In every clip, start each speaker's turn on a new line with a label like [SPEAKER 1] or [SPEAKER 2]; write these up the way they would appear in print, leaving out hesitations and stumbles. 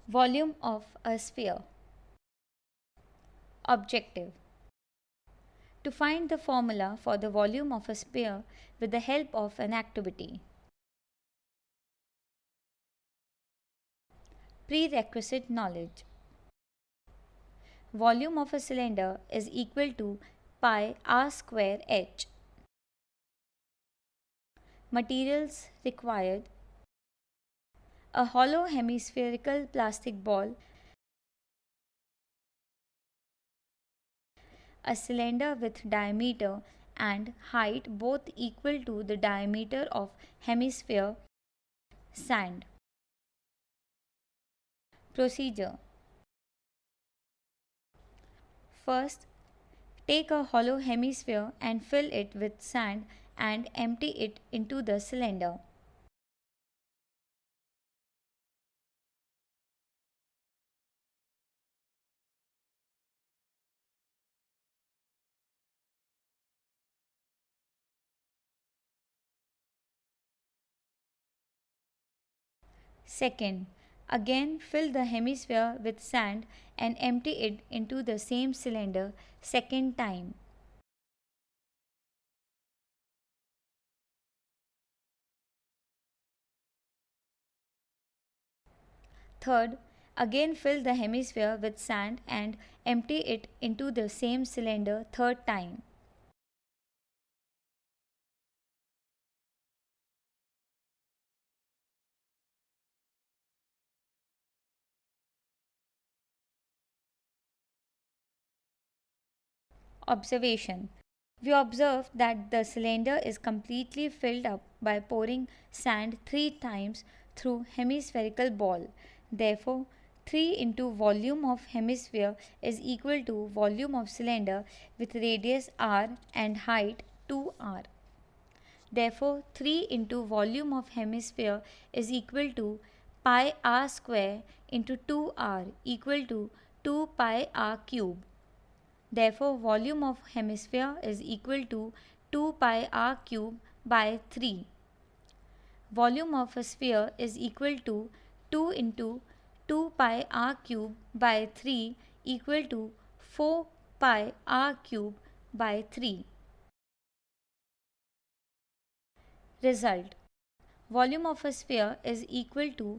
[SPEAKER 1] Volume of a sphere. Objective: to find the formula for the volume of a sphere with the help of an activity. Prerequisite knowledge: volume of a cylinder is equal to pi r square h. Materials required: a hollow hemispherical plastic ball, a cylinder with diameter and height both equal to the diameter of hemisphere, sand. Procedure: first, take a hollow hemisphere and fill it with sand and empty it into the cylinder. Second, again fill the hemisphere with sand and empty it into the same cylinder second time. Third, again fill the hemisphere with sand and empty it into the same cylinder third time. Observation: we observe that the cylinder is completely filled up by pouring sand 3 times through hemispherical ball. Therefore, 3 into volume of hemisphere is equal to volume of cylinder with radius r and height 2r. Therefore, 3 into volume of hemisphere is equal to pi r square into 2r equal to 2 pi r cube. Therefore, volume of hemisphere is equal to 2 pi r cube by 3. Volume of a sphere is equal to 2 into 2 pi r cube by 3 equal to 4 pi r cube by 3. Result: volume of a sphere is equal to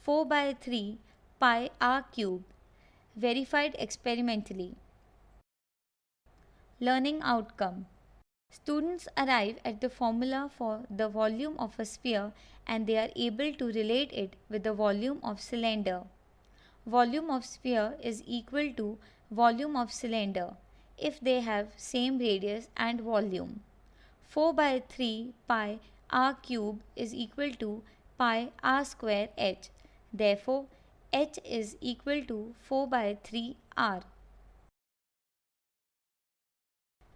[SPEAKER 1] 4 by 3 pi r cube. Verified experimentally. Learning outcome: students arrive at the formula for the volume of a sphere and they are able to relate it with the volume of cylinder. Volume of sphere is equal to volume of cylinder if they have same radius and volume. 4 by 3 pi r cube is equal to pi r square h. Therefore, h is equal to 4 by 3 r.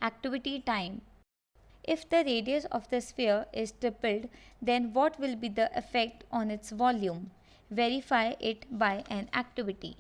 [SPEAKER 1] Activity time: if the radius of the sphere is tripled, then what will be the effect on its volume? Verify it by an activity.